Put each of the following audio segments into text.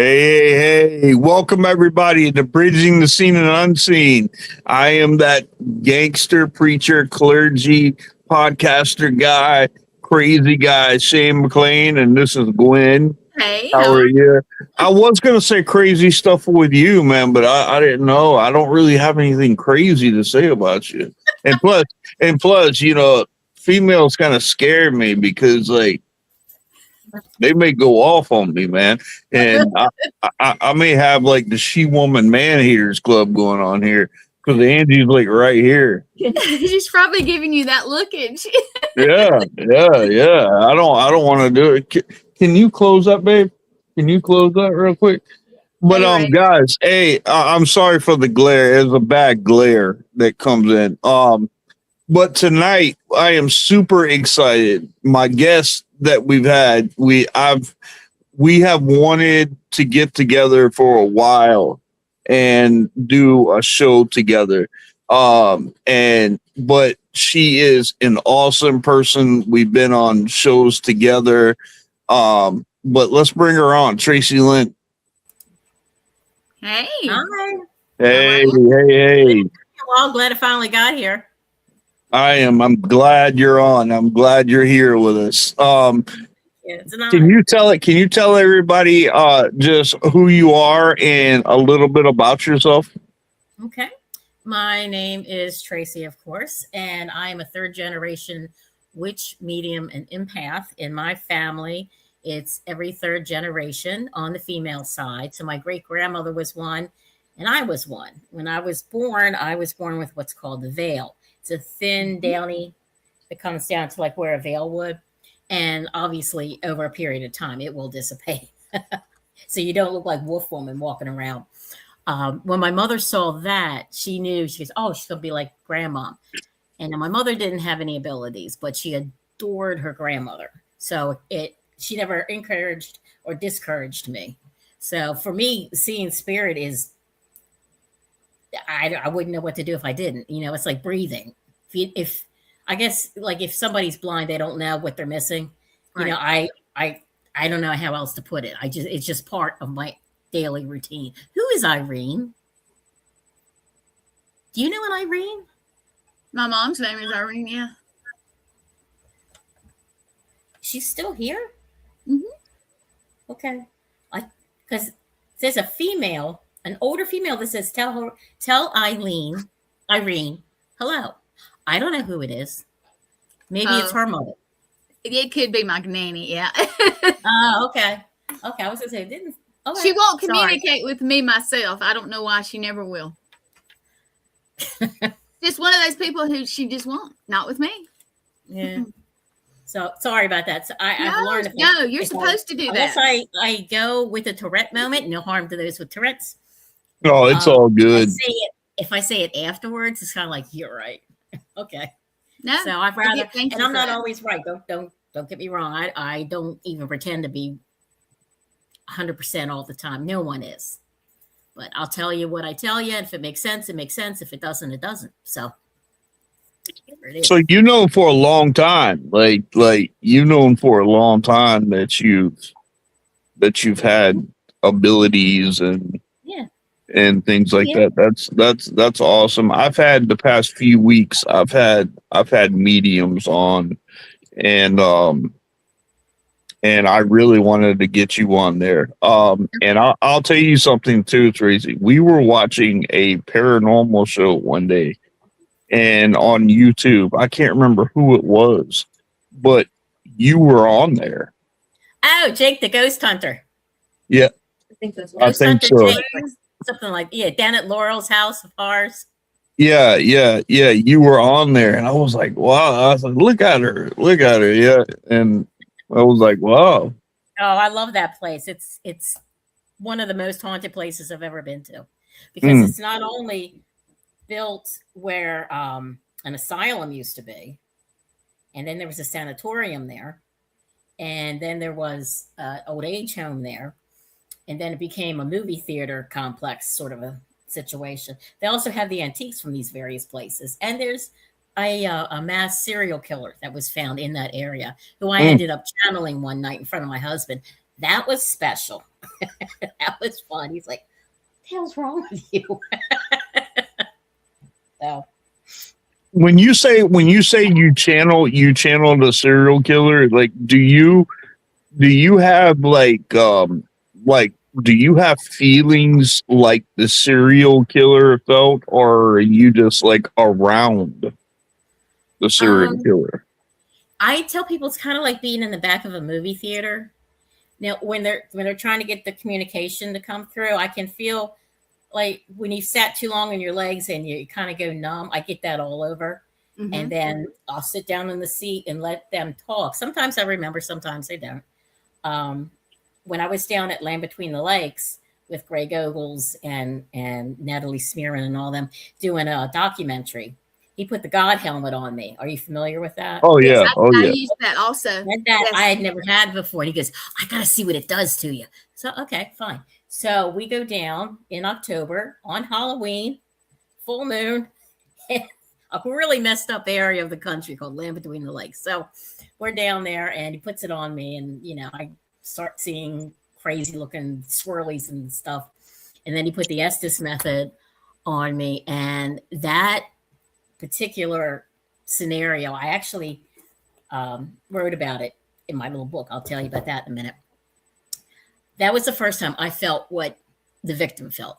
Hey, welcome everybody to Bridging the Seen and Unseen. I am that gangster, preacher, clergy, podcaster guy, crazy guy, Shane McLain, and this is Gwen. Hey, How are you? I was going to say crazy stuff with you, man, but I didn't know. I don't really have anything crazy to say about you. And plus, females kind of scare me because, like, they may go off on me, man. And I may have like the she woman man haters club going on here because Angie's like right here. she's probably giving you that look, and Yeah. I don't want to do it. Can you close that, babe? Can you close that real quick? But Anyway. guys, hey, I'm sorry for the glare. It's a bad glare that comes in. But tonight I am super excited. My guest that we've had, we have wanted to get together for a while and do a show together. But she is an awesome person. We've been on shows together. But let's bring her on, Tracey Lynn. Hey. Hi. Hey. Well, glad I finally got here. I am. I'm glad you're on. I'm glad you're here with us. It's an honor. Can you tell everybody just who you are and a little bit about yourself? Okay. My name is Tracey, of course, and I am a third generation witch, medium, and empath. In my family, it's every third generation on the female side. So my great grandmother was one, and I was one. When I was born with what's called the veil. It's a thin, downy that comes down to like where a veil would. And obviously, over a period of time, it will dissipate. So you don't look like Wolf Woman walking around. When my mother saw that, she knew, she goes, oh, she's going to be like grandma. And my mother didn't have any abilities, but she adored her grandmother. So she never encouraged or discouraged me. So for me, seeing spirit is, I wouldn't know what to do if I didn't. It's like breathing. If I guess, like, if somebody's blind, they don't know what they're missing. Right. I don't know how else to put it. It's just part of my daily routine. Who is Irene? Do you know an Irene? My mom's name is Irene. Yeah. She's still here. Mm-hmm. Okay. Because there's a female, an older female that says, tell Irene, hello. I don't know who it is. Maybe it's her mother. It could be my nanny. Yeah. Oh, okay. Okay. I was going to say, didn't. Okay. She won't communicate with me myself. I don't know why. She never will. Just one of those people who she just won't. Not with me. Yeah. So sorry about that. So I've learned. You're supposed to do that. Unless I go with a Tourette moment, no harm to those with Tourette's. Oh, it's all good. If I say it afterwards, it's kind of like, you're right. Okay. No. So I'd rather, and I'm not always right. Don't get me wrong. I don't even pretend to be 100% all the time. No one is. But I'll tell you what I tell you. And if it makes sense, it makes sense. If it doesn't, it doesn't. So. So for a long time, like for a long time that you've had abilities and things like that. That's awesome. I've had the past few weeks. I've had mediums on, and I really wanted to get you on there. And I'll tell you something too, Tracey. We were watching a paranormal show one day. And on YouTube, I can't remember who it was, but you were on there. Oh, Jake the Ghost Hunter. Yeah. I think so. Jake, something like, down at Laurel's house of ours. Yeah. You were on there. And I was like, wow. I was like, look at her. Yeah. And I was like, wow. Oh, I love that place. It's one of the most haunted places I've ever been to, because it's not only built where an asylum used to be, and then there was a sanatorium there, and then there was an old age home there, and then it became a movie theater complex sort of a situation. They also have the antiques from these various places, and there's a mass serial killer that was found in that area, who I ended up channeling one night in front of my husband. That was special. That was fun. He's like, "What the hell's wrong with you?" So When you say you channel the serial killer, like do you have like do you have feelings like the serial killer felt, or are you just like around the serial killer? I tell people it's kind of like being in the back of a movie theater. Now, when they're trying to get the communication to come through, I can feel like when you sat too long on your legs and you kind of go numb. I get that all over. Mhm. And then I'll sit down in the seat and let them talk. Sometimes I remember, sometimes I don't. When I was down at Land Between the Lakes with Greg Ogles and Natalie Smearin and all them doing a documentary, he put the God helmet on me. Are you familiar with that? Oh Yes, yeah, oh I yeah. used that also. That Yes. I had never had before. And he goes, "I got to see what it does to you." So, okay, fine. So we go down in October on Halloween, full moon, a really messed up area of the country called Land Between the Lakes. So we're down there and he puts it on me, and I start seeing crazy looking swirlies and stuff. And then he put the Estes method on me, and that particular scenario, I actually wrote about it in my little book. I'll tell you about that in a minute. That was the first time I felt what the victim felt.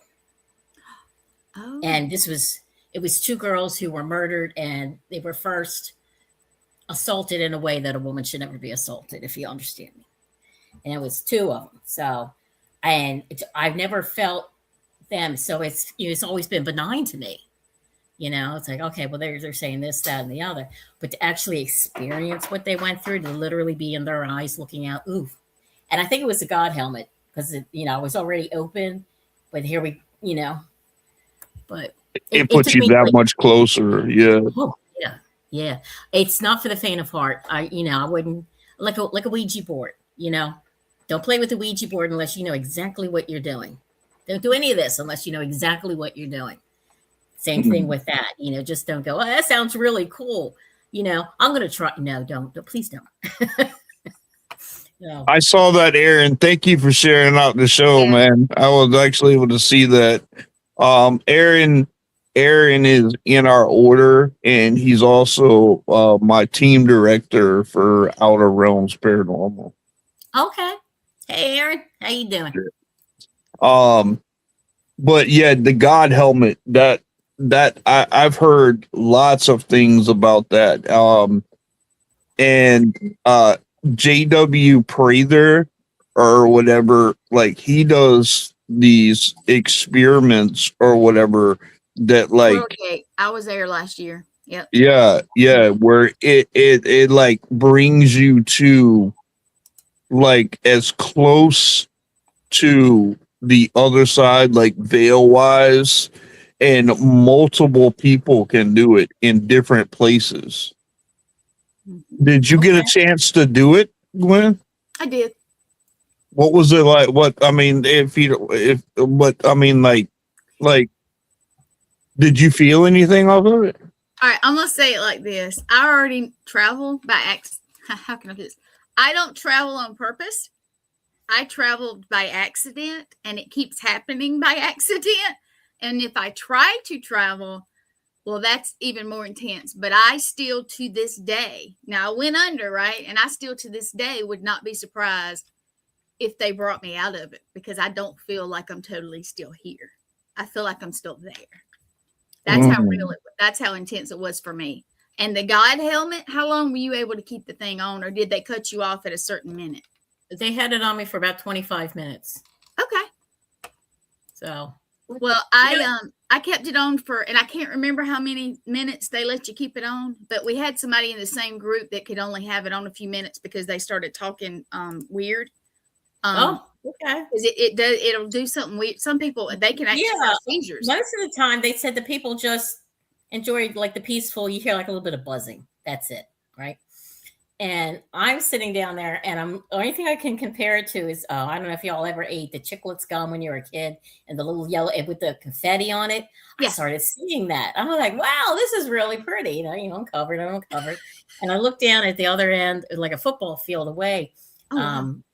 Oh. And it was two girls who were murdered, and they were first assaulted in a way that a woman should never be assaulted, if you understand me. And it was two of them. So, I've never felt them. So it's always been benign to me. It's like, okay, well, they're saying this, that, and the other. But to actually experience what they went through, to literally be in their eyes looking out, oof. And I think it was the God helmet because, it was already open. But here but It puts you that much closer. Yeah. Oh, yeah. It's not for the faint of heart. I wouldn't, like a Ouija board, Don't play with the Ouija board unless you know exactly what you're doing. Don't do any of this unless you know exactly what you're doing. Same thing with that, just don't go, "Oh, that sounds really cool. I'm going to try." No, don't, please don't. No. I saw that, Aaron. Thank you for sharing out the show, Yeah. man. I was actually able to see that. Aaron is in our order, and he's also my team director for Outer Realms Paranormal. Okay. Hey, Aaron, how you doing? But yeah, the God helmet, that I've heard lots of things about that. And JW Prather or whatever, like he does these experiments or whatever that like I was there last year. Yep. Yeah, where it like brings you to like as close to the other side, like veil wise, and multiple people can do it in different places. Did you get a chance to do it, Gwen? I did. What was it like? Like, did you feel anything of it? All right, I'm gonna say it like this. I already travel by accident. How can I do this? I don't travel on purpose. I traveled by accident, and it keeps happening by accident. And if I try to travel, well, that's even more intense. But I still, to this day, now I went under, right? And I still, to this day, would not be surprised if they brought me out of it, because I don't feel like I'm totally still here. I feel like I'm still there. That's how real that's how intense it was for me. And the God helmet, how long were you able to keep the thing on, or did they cut you off at a certain minute? They had it on me for about 25 minutes. Okay. So, well, I kept it on for, and I can't remember how many minutes they let you keep it on, but we had somebody in the same group that could only have it on a few minutes because they started talking weird. Okay. Because it'll do something weird. Some people, they can actually have seizures. Most of the time, they said the people just enjoy like the peaceful. You hear like a little bit of buzzing. That's it, right? And I'm sitting down there, and the only thing I can compare it to is I don't know if y'all ever ate the Chiclets gum when you were a kid, and the little yellow with the confetti on it. Yeah. I started seeing that. I'm like, wow, this is really pretty. I'm covered. And I looked down at the other end, like a football field away.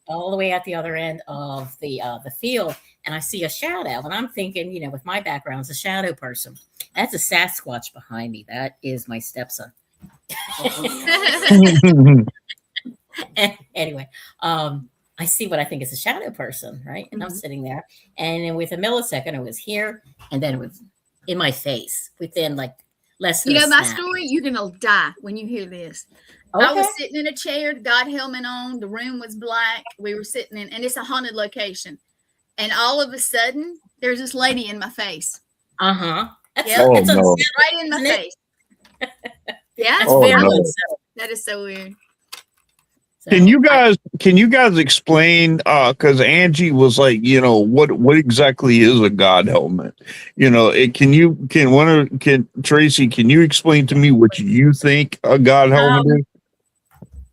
all the way at the other end of the field, and I see a shadow, and I'm thinking, you know, with my background as a shadow person, that's a Sasquatch behind me. That is my stepson. Anyway, I see what I think is a shadow person, right? And I'm sitting there, and then with a millisecond, it was here, and then it was in my face within like less than You know a my snap. story? You're going to die when you hear this. Okay. I was sitting in a chair, God helmet on. The room was black. We were sitting in, and it's a haunted location. And all of a sudden, there's this lady in my face. Uh-huh. That's, Yep. that's Oh, no. unsettling, Right in my isn't it? face. Yeah. That's Oh, very no. unsettling. That is so weird. So, Can you guys explain, because Angie was like, you know, what exactly is a God helmet? You know, can Tracey, can you explain to me what you think a God helmet is?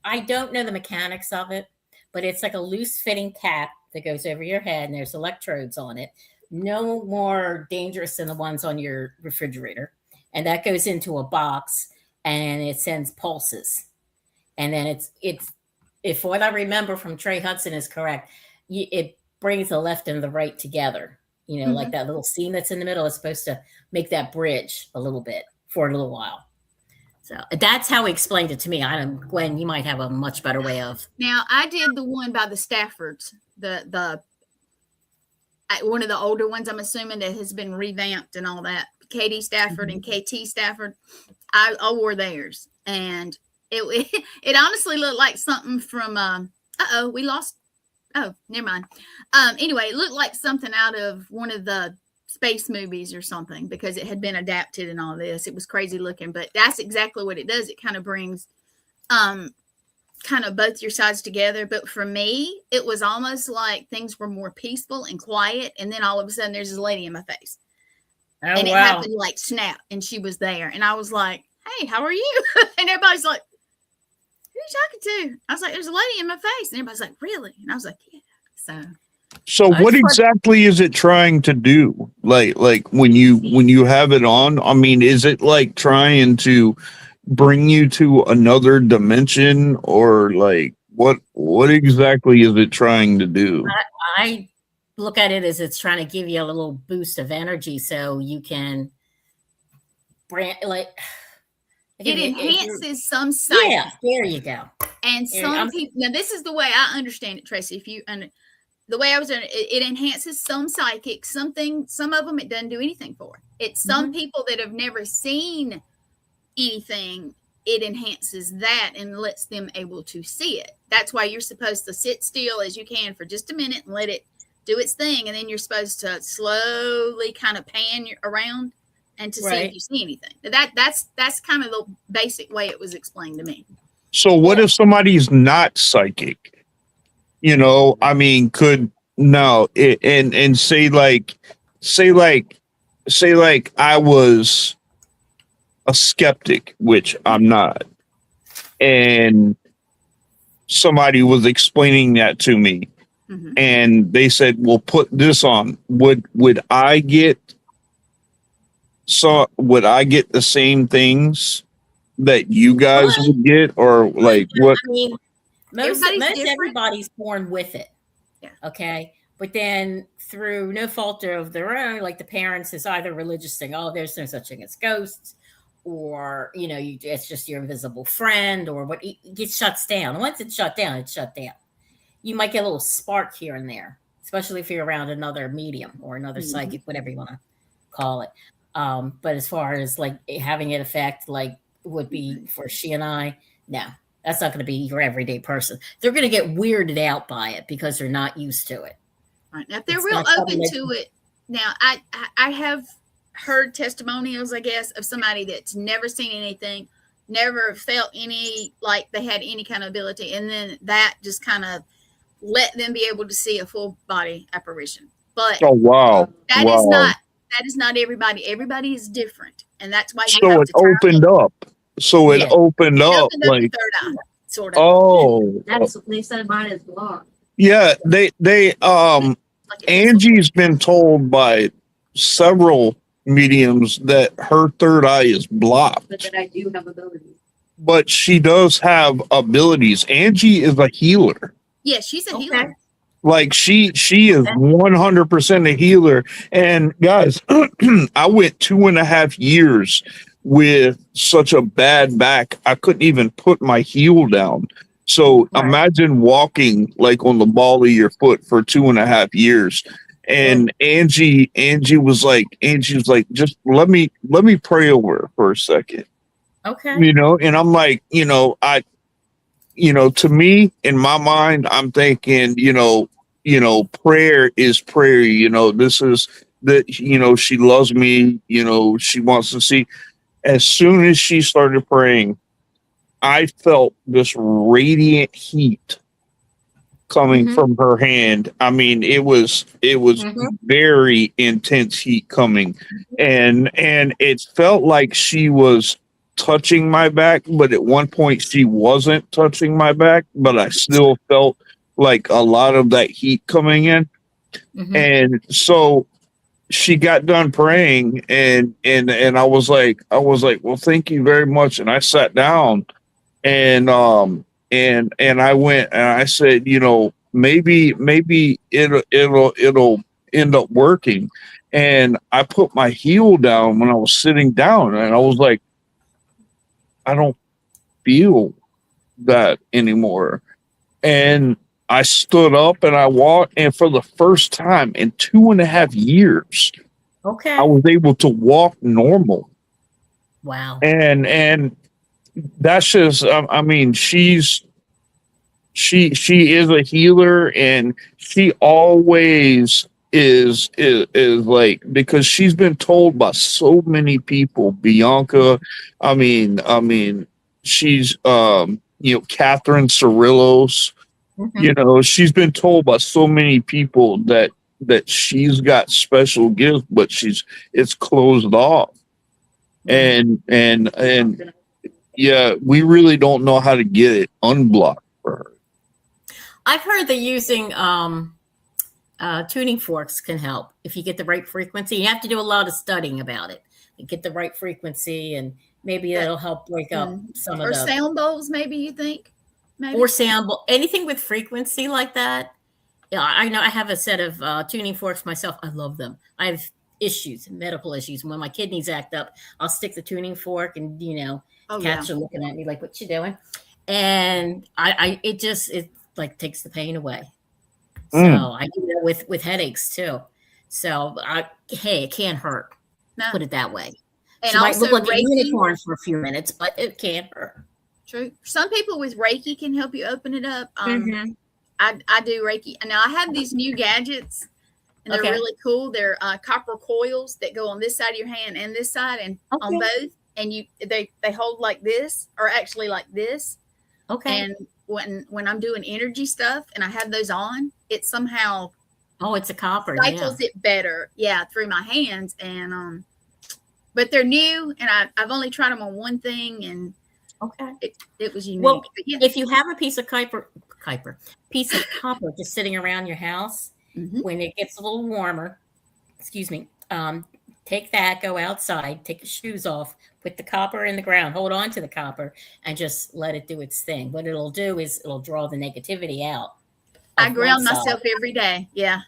I don't know the mechanics of it, but it's like a loose fitting cap that goes over your head, and there's electrodes on it. No more dangerous than the ones on your refrigerator. And that goes into a box, and it sends pulses. And then it's if what I remember from Trey Hudson is correct, it brings the left and the right together. You know, like that little seam that's in the middle is supposed to make that bridge a little bit for a little while. So that's how he explained it to me. Gwen, you might have a much better way of. Now, I did the one by the Staffords, one of the older ones, I'm assuming, that has been revamped and all that. Katie Stafford and KT Stafford. I wore theirs, and it honestly looked like something from we lost. Oh, never mind. Anyway, it looked like something out of one of the space movies or something, because it had been adapted and all this. It was crazy looking, but that's exactly what it does. It kind of brings kind of both your sides together. But for me, it was almost like things were more peaceful and quiet, and then all of a sudden there's this lady in my face. Oh, and it happened like snap, and she was there, and I was like, hey, how are you? And everybody's like, who are you talking to? I was like, there's a lady in my face. And everybody's like, really? And I was like, yeah. So what exactly is it trying to do? Like when you have it on, I mean, is it like trying to bring you to another dimension, or like what exactly is it trying to do? I look at it as it's trying to give you a little boost of energy so you can it enhances some psychic. Yeah, there you go. And some people, now this is the way I understand it, Tracey. The way I was doing it, it enhances some psychic, some of them it doesn't do anything for. It's some people that have never seen anything, it enhances that and lets them able to see it. That's why you're supposed to sit still as you can for just a minute and let it do its thing, and then you're supposed to slowly kind of pan around and to see if you see anything. That's kind of the basic way it was explained to me. So what if somebody's not psychic? You know, I mean, and say like I was a skeptic, which I'm not, and somebody was explaining that to me, and they said, well, put this on. Would I get the same things that you guys would get, or like what? I mean, most everybody's born with it. Yeah. Okay. But then through no fault of their own, like the parents is either religious thing, oh, there's no such thing as ghosts, or, you know, it's just your invisible friend, or what, it shuts down. Once it's shut down, it's shut down. You might get a little spark here and there, especially if you're around another medium or another psychic, whatever you want to call it. But as far as like having it affect like would be for she and I, no, that's not going to be your everyday person. They're going to get weirded out by it because they're not used to it. Right. Now, if they're real open to it, now I have heard testimonials, I guess, of somebody that's never seen anything, never felt any, like they had any kind of ability. And then that just kind of let them be able to see a full body apparition. But oh, wow. That is not everybody. Everybody is different. And that's why you have to opened up. So it opened up like third eye, sort of. Oh, that's they said mine is blocked. Yeah, they Angie's been told by several mediums that her third eye is blocked. But that I do have abilities. But she does have abilities. Angie is a healer. Yeah, she's a Okay. healer. Like she is 100% a healer. And guys, I went 2.5 years with such a bad back. I couldn't even put my heel down. So Right. imagine walking like on the ball of your foot for 2.5 years. And Angie was like, just let me pray over her for a second. Okay. And I'm like, to me, in my mind, I'm thinking, prayer is prayer. This is that, she loves me, she wants to see. As soon as she started praying, I felt this radiant heat coming from her hand. I mean, it was very intense heat coming, and it felt like she was touching my back, but at one point she wasn't touching my back, but I still felt like a lot of that heat coming in. And so she got done praying, and I was like, well, thank you very much. And I sat down, and I went and I said, maybe it'll end up working. And I put my heel down when I was sitting down, and I was like, I don't feel that anymore. And I stood up and I walked, and for the first time in 2.5 years, Okay. I was able to walk normal. Wow. And that's just, I mean, she is a healer, and she always is like, because she's been told by so many people, Bianca, I mean she's Catherine Cirillos, she's been told by so many people that she's got special gifts, but it's closed off. And yeah, we really don't know how to get it unblocked for her. I've heard that using tuning forks can help if you get the right frequency. You have to do a lot of studying about it and get the right frequency, and maybe it'll help break up some of or the sound bowls. Maybe you think, maybe or sound bowl, anything with frequency like that. Yeah, I know. I have a set of tuning forks myself. I love them. I have issues, medical issues. When my kidneys act up, I'll stick the tuning fork, and cats are looking at me like, "What you doing?" And it like takes the pain away. So I do that with headaches too. So it can't hurt. No. Put it that way. And She might also look like a Reiki. unicorn for a few minutes, but it can't hurt. True. Some people with Reiki can help you open it up. I do Reiki. And now I have these new gadgets, and they're really cool. They're copper coils that go on this side of your hand and this side, and on both. And they hold like this, or actually like this. Okay. And when I'm doing energy stuff and I have those on, it somehow it's a copper cycles it better, through my hands. And but they're new, and I've only tried them on one thing, and it was unique. Well, but if you have a piece of copper just sitting around your house, when it gets a little warmer, take that, go outside, take your shoes off, put the copper in the ground, hold on to the copper, and just let it do its thing. What it'll do is it'll draw the negativity out. I ground myself every day. Yeah.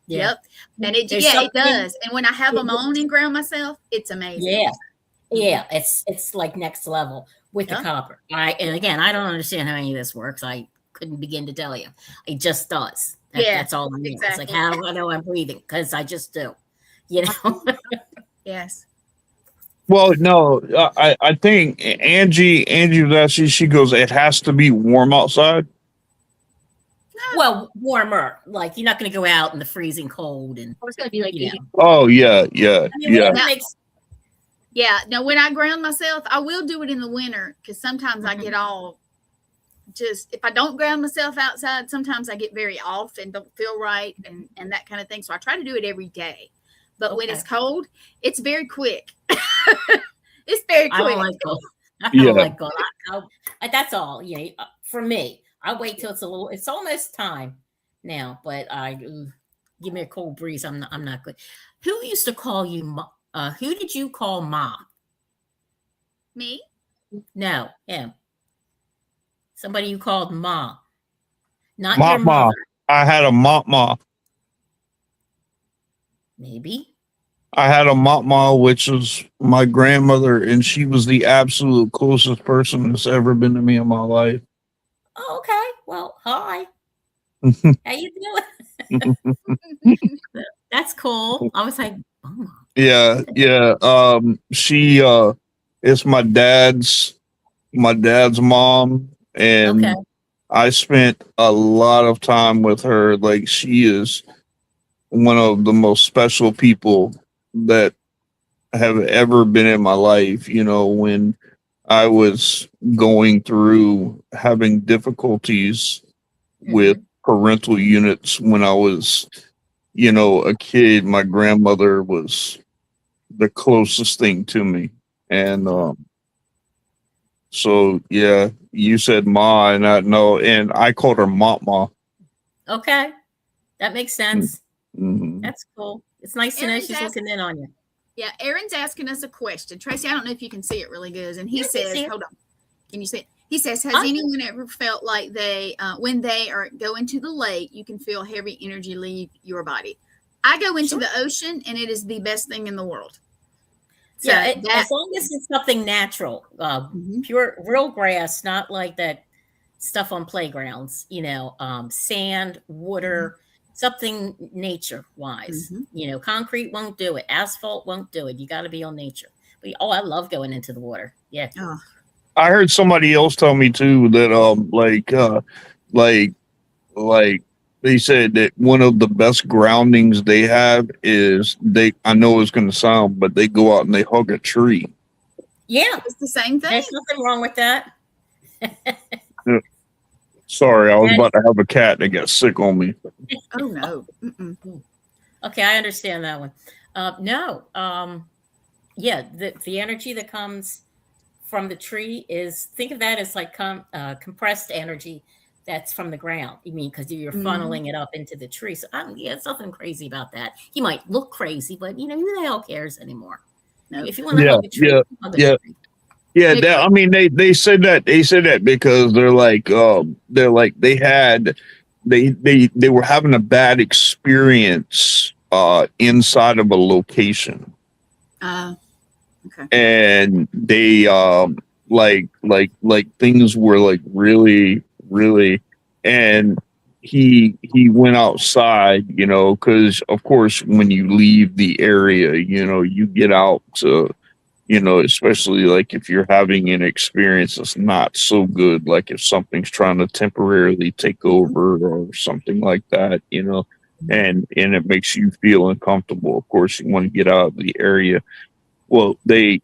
Yep. And it does. And when I have them on and ground myself, it's amazing. Yeah. It's like next level with the copper. And again, I don't understand how any of this works. I couldn't begin to tell you. It just does. That's all I know. Exactly. It's like, how do I know I'm breathing? Because I just do. Yes. Well, no, I think Angie she goes, it has to be warm outside. Well, warmer. Like, you're not going to go out in the freezing cold, and it's going to be like, oh yeah. Now, when I ground myself, I will do it in the winter, because sometimes I get all if I don't ground myself outside, sometimes I get very off and don't feel right, and that kind of thing. So I try to do it every day. But when it's cold, it's very quick. It's very quick. I don't like cold. I don't like cold. That's all. For me, I wait till it's almost time now, but give me a cold breeze. I'm not good. Who used to call you who did you call Ma? Me? No, him. Somebody you called Ma. Not your Mama. mother. I had a mama. Maybe. I had a mama, which was my grandmother, and she was the absolute closest person that's ever been to me in my life. Oh, okay. Well, hi. How you doing? That's cool. I was like, oh. Yeah. She it's my dad's mom, and Okay. I spent a lot of time with her. Like, she is one of the most special people that have ever been in my life. You know, when I was going through having difficulties with parental units when I was, a kid, my grandmother was the closest thing to me. And so yeah, you said ma, and I know, and I called her Mama. Okay. That makes sense. Mm-hmm. That's cool. It's nice to know she's looking in on you. Yeah, Aaron's asking us a question. Tracey, I don't know if you can see it really good. And he says, hold on. Can you see it? He says, has anyone ever felt like they, when they are go into the lake, you can feel heavy energy leave your body? I go into the ocean, and it is the best thing in the world. So Yeah, as long as it's something natural, pure, real grass, not like that stuff on playgrounds, sand, water, something nature-wise. Concrete won't do it. Asphalt won't do it. You got to be on nature. But, I love going into the water. Yeah. Oh. I heard somebody else tell me too that like they said that one of the best groundings they have is I know it's going to sound, but they go out and they hug a tree. Yeah, it's the same thing. There's nothing wrong with that. Sorry, I was about to have a cat that got sick on me. Oh no. Okay, I understand that one. Yeah, the energy that comes from the tree think of that as like compressed energy that's from the ground. You mean, because you're funneling it up into the tree. So it's nothing crazy about that. He might look crazy, but who the hell cares anymore? No, if you want to hug a tree, hug a tree. Yeah, I mean, they said that because they're like they were having a bad experience inside of a location. Okay. And they like things were like really, and he went outside, because of course when you leave the area, you get out to, especially like if you're having an experience that's not so good, like if something's trying to temporarily take over or something like that, and it makes you feel uncomfortable. Of course, you want to get out of the area. Well, he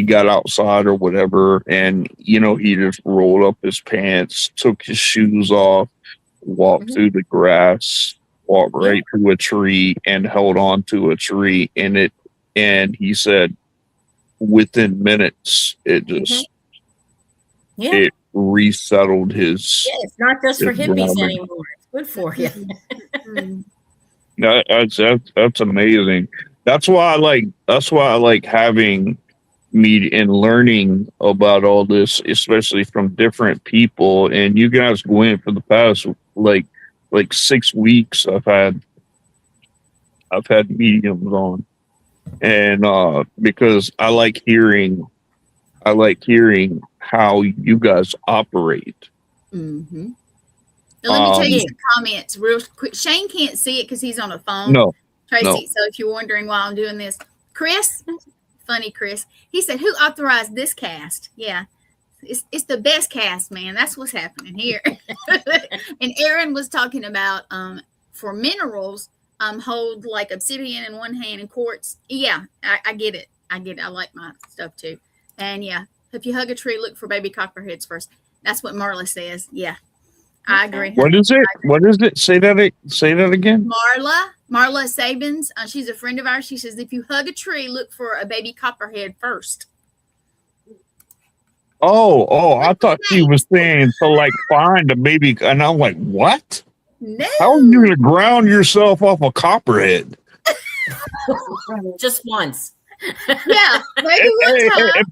got outside or whatever, and he just rolled up his pants, took his shoes off, walked through the grass, walked right through a tree, and held on to a tree. And he said, within minutes, it just it resettled his. Yeah, it's not just for hippies anymore. It's good for you. That's amazing. That's why I like having and learning about all this, especially from different people. And you guys go in for the past like 6 weeks. I've had mediums on, and because I like hearing how you guys operate. Mm-hmm. Now, let me tell you some comments real quick. Shane can't see it because he's on a phone. No, Tracey. No. So if you're wondering why I'm doing this, Chris, funny Chris, he said, "Who authorized this cast?" Yeah, it's the best cast, man. That's what's happening here. And Aaron was talking about for minerals, hold like obsidian in one hand and quartz. Yeah, I get it. I like my stuff too. And yeah, if you hug a tree, look for baby copperheads first. That's what Marla says. Yeah, I agree. What is it? What is it? Say that again. Marla Sabins. She's a friend of ours. She says, if you hug a tree, look for a baby copperhead first. Oh, I thought she was saying to like find a baby, and I'm like, what? No. How are you going to ground yourself off a copperhead? Just once. Yeah, maybe one time.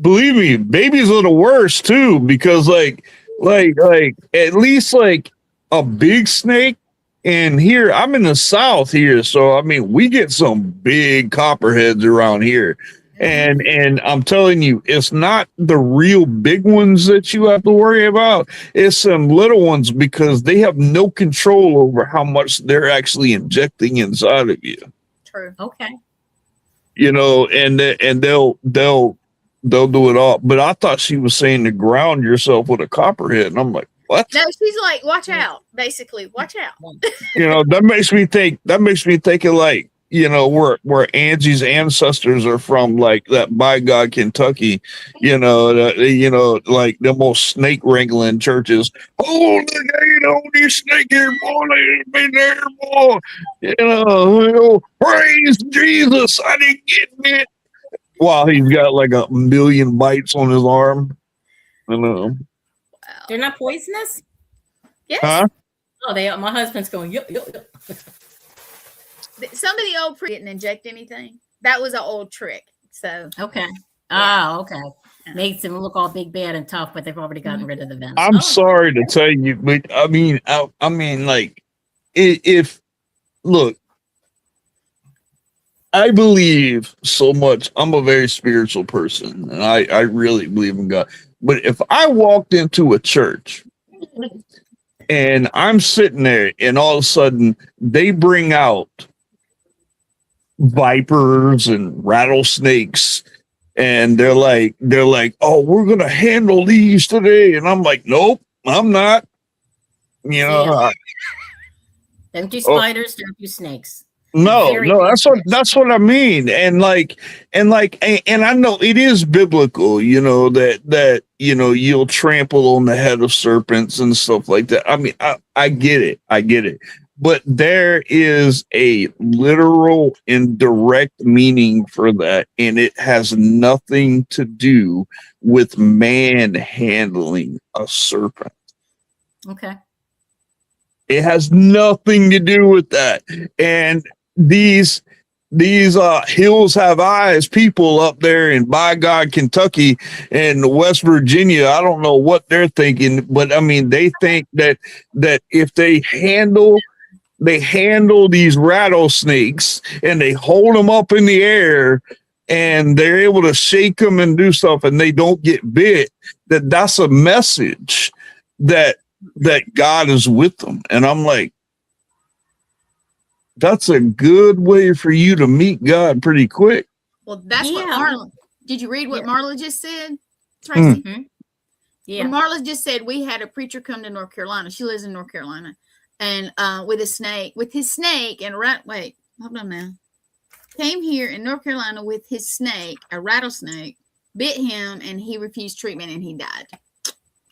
Believe me, babies are the worst too, because like like at least like a big snake. And here I'm in the South here, so I mean we get some big copperheads around here. And I'm telling you, it's not the real big ones that you have to worry about. It's some little ones because they have no control over how much they're actually injecting inside of you. True. Okay. You know, and they'll do it all. But I thought she was saying to ground yourself with a copperhead, and I'm like, what? No, she's like, watch out. Basically, watch out. You know, that makes me think. That makes me think of like, you know, where Angie's ancestors are from, like that by God, Kentucky. You know, like the most snake wrangling churches. Oh, look, you know, these snake here, boy, they been there, boy. You know, praise Jesus, I didn't get bit. While he's got like 1 million bites on his arm. You know. They're not poisonous? Yes. Huh? Oh, my husband's going, yup. Some of the old didn't inject anything. That was an old trick. So Okay. Yeah. Oh, okay. Makes them look all big, bad, and tough, but they've already gotten rid of the venom. I'm sorry to tell you, but I mean, like, if look, I believe so much. I'm a very spiritual person, and I really believe in God. But if I walked into a church and I'm sitting there, and all of a sudden they bring out vipers and rattlesnakes, and they're like, oh, we're gonna handle these today, and I'm like, nope, I'm not. You know, Don't do spiders, don't do snakes. no, that's what I mean. And I know it is biblical, you know, that you know, you'll trample on the head of serpents and stuff like that. I mean, I get it. But there is a literal and direct meaning for that, and it has nothing to do with man handling a serpent. Okay. It has nothing to do with that. And these hills have eyes people up there in by God, Kentucky and West Virginia, I don't know what they're thinking, but I mean, they think that if they handle these rattlesnakes and they hold them up in the air and they're able to shake them and do stuff and they don't get bit, that's a message that God is with them. And I'm like, that's a good way for you to meet God pretty quick. well, that's what Yeah. Marla. Did you read what Yeah. Marla just said, Tracy? Mm-hmm. Yeah. When Marla just said we had a preacher come to North Carolina. She lives in North Carolina, and with his snake, and wait, hold on now. Came here in North Carolina with his snake, a rattlesnake, bit him, and he refused treatment, and he died.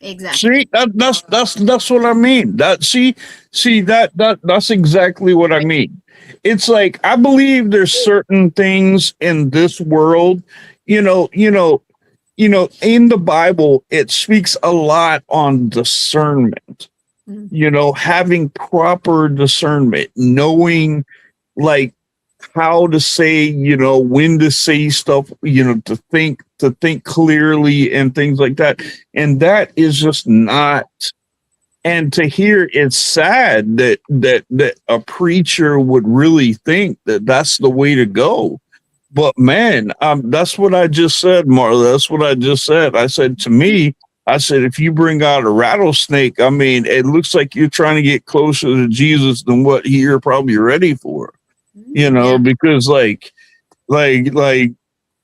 Exactly. See, that's what I mean. That's exactly what I mean. It's like, I believe there's certain things in this world, you know, in the Bible, it speaks a lot on discernment, you know, having proper discernment, knowing like how to say, you know, when to say stuff, you know, to think clearly and things like that. And that is just not. And to hear, it's sad that a preacher would really think that that's the way to go. But man, that's what I just said, Marla. That's what I just said. I said, to me, if you bring out a rattlesnake, I mean, it looks like you're trying to get closer to Jesus than what you're probably ready for. You know, because like a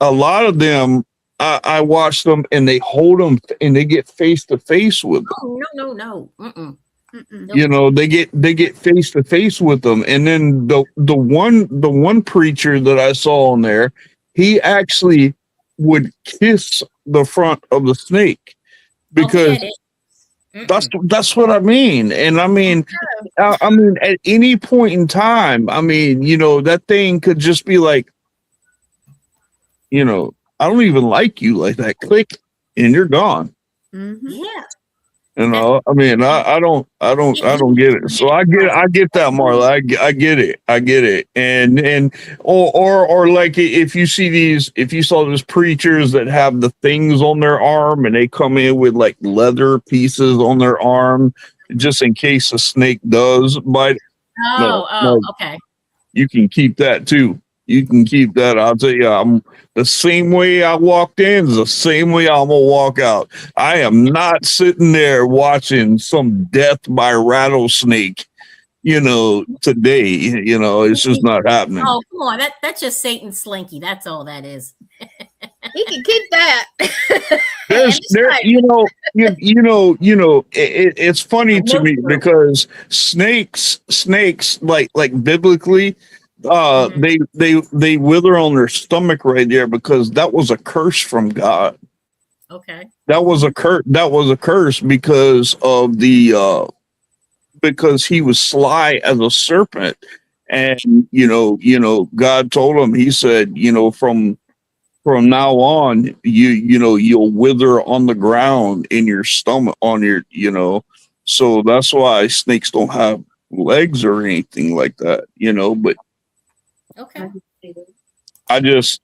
lot of them, I watch them and they hold them and they get face to face with them. Oh, no. Mm-mm. Mm-mm. You know, they get face to face with them. And then the one preacher that I saw on there, he actually would kiss the front of the snake because that's what I mean. And I mean, at any point in time, I mean, you know, that thing could just be like, you know, I don't even like you, like that, click, and you're gone. Mm-hmm. Yeah. You know, I mean, I don't get it. So I get that, Marla. I get it. And or like if you saw these preachers that have the things on their arm and they come in with like leather pieces on their arm just in case a snake does bite. No, Okay. you can keep that too. You can keep that. I'll tell you, I'm the same way I walked in is the same way I'm gonna walk out. I am not sitting there watching some death by rattlesnake, today. It's just not happening. Oh, come on. That's just Satan's slinky. That's all that is. He can keep that. It's funny to me because snakes like biblically, they wither on their stomach right there because that was a curse from God. Okay. That was a curse because of because he was sly as a serpent, and God told him, he said, from now on, you'll wither on the ground in your stomach, so that's why snakes don't have legs or anything like that, but Okay. I just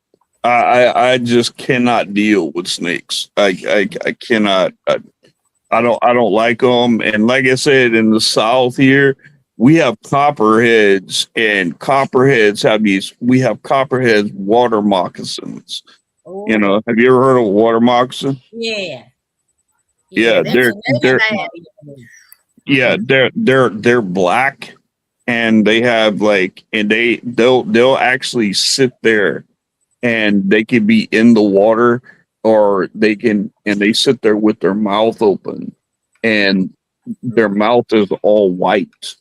cannot deal with snakes. I cannot. I don't like them. And like I said, in the South here, we have copperheads, and we have copperheads water moccasins. Oh. Have you ever heard of a water moccasin? Yeah. Yeah, they're black, and they have they'll actually sit there, and they can be in the water, or they sit there with their mouth open, and their mouth is all white,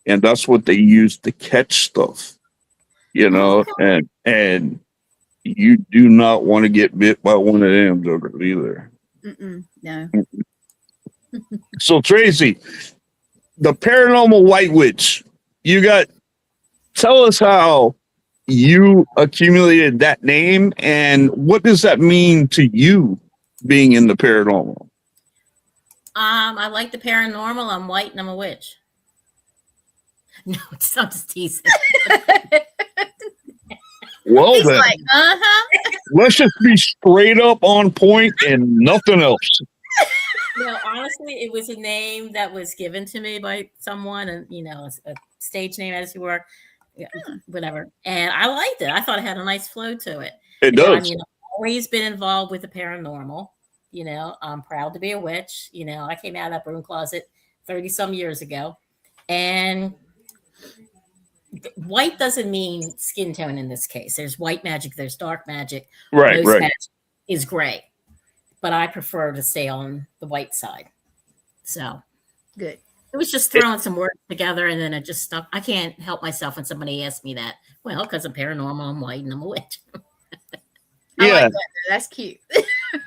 and that's what they use to catch stuff, and you do not want to get bit by one of them jokers either. No. So Tracey, the paranormal white witch, tell us how you accumulated that name, and what does that mean to you being in the paranormal? I like the paranormal. I'm white and I'm a witch. No, I'm just teasing. Well, He's then, like, let's just be straight up on point and nothing else. No, honestly, it was a name that was given to me by someone, and a stage name, as you were, whatever. And I liked it. I thought it had a nice flow to it. It does. I've always been involved with the paranormal. I'm proud to be a witch. I came out of that broom closet 30 some years ago, and white doesn't mean skin tone in this case. There's white magic, there's dark magic. Right. Magic is gray, but I prefer to stay on the white side. So good. It was just throwing some words together, and then it just stuck. I can't help myself when somebody asks me that. Well, because I'm paranormal, I'm white, and I'm a witch. I like that. That's cute.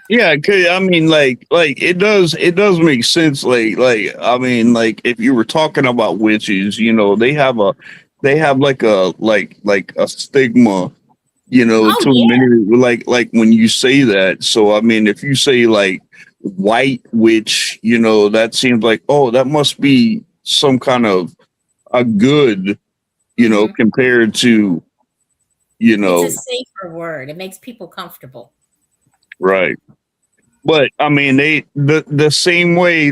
Yeah, cause I mean, it does make sense. If you were talking about witches, they have like a stigma, many, like when you say that. So I mean, if you say like white witch, that seems like, oh, that must be some kind of a good, compared to, it's a safer word. It makes people comfortable. Right. But I mean, the same way,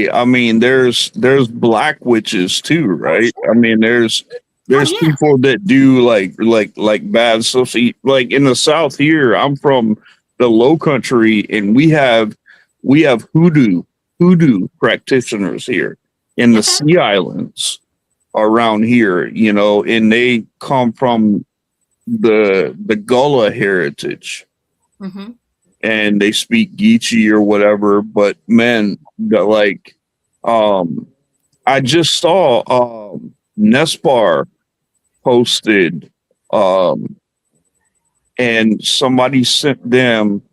I mean, there's black witches too, right? I mean, there's people that do like bad stuff. Like in the South here, I'm from the Low Country, and we have hoodoo practitioners here in the Sea Islands around here, and they come from the Gullah heritage. Mm-hmm. And they speak Geechee or whatever, but man, I just saw Nespar posted, and somebody sent them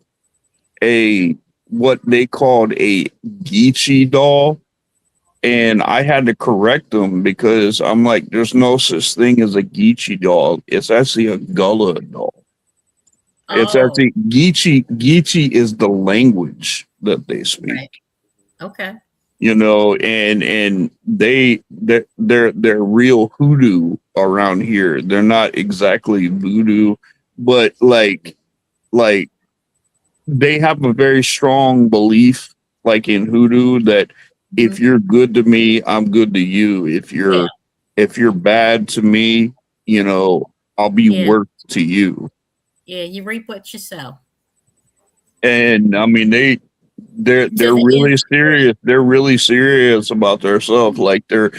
what they called a Geechee doll, and I had to correct them because I'm like, there's no such thing as a Geechee doll. It's actually a Gullah doll. It's actually Geechee is the language that they speak. Right. Okay. You know, and they're real hoodoo around here. They're not exactly voodoo, but like they have a very strong belief, like in hoodoo, that if you're good to me, I'm good to you. If you're bad to me, you know, I'll be worse to you. Yeah, you reap what you sow. And I mean, they're really serious. They're really serious about their stuff. Like they're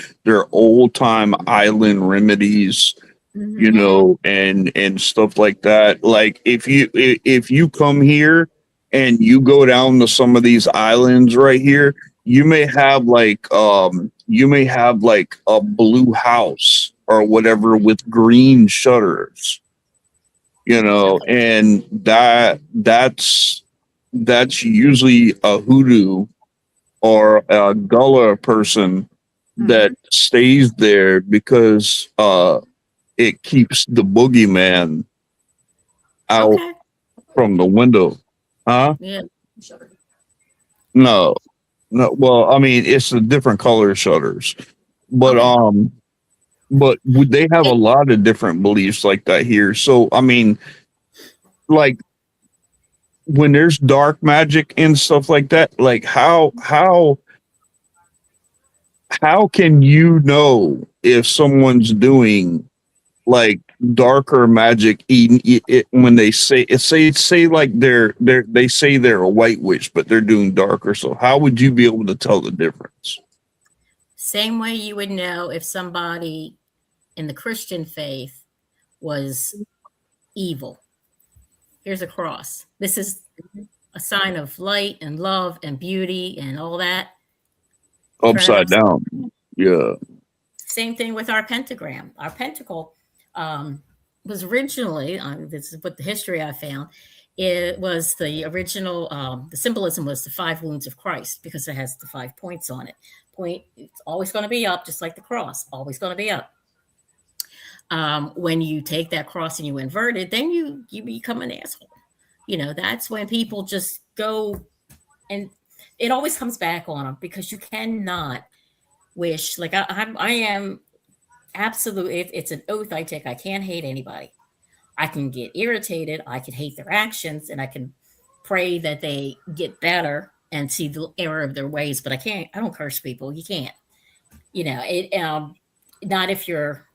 old time island remedies, you know, and stuff like that. Like if you come here and you go down to some of these islands right here, you may have like a blue house or whatever with green shutters, you know, and that's usually a hoodoo or a gullah person that stays there because it keeps the boogeyman out from the window. Huh? Yeah. No. Well, I mean, it's the different color shutters, but they have a lot of different beliefs like that here. So, I mean, like when there's dark magic and stuff like that, like how can you know if someone's doing like darker magic when they say like they say they're a white witch, but they're doing darker? So how would you be able to tell the difference? Same way you would know if somebody in the Christian faith was evil. Here's a cross. This is a sign of light and love and beauty and all that. Upside down. Yeah. Same thing with our pentagram. Our pentacle was originally, this is what the history I found, it was the original, the symbolism was the 5 wounds of Christ because it has the 5 points on it. Point, it's always going to be up, just like the cross, always going to be up. When you take that cross and you invert it, then you become an asshole. You know, that's when people just go, and it always comes back on them because you cannot wish, like I am absolutely, it's an oath I take. I can't hate anybody. I can get irritated. I can hate their actions, and I can pray that they get better and see the error of their ways. But I don't curse people. You can't, you know, not if you're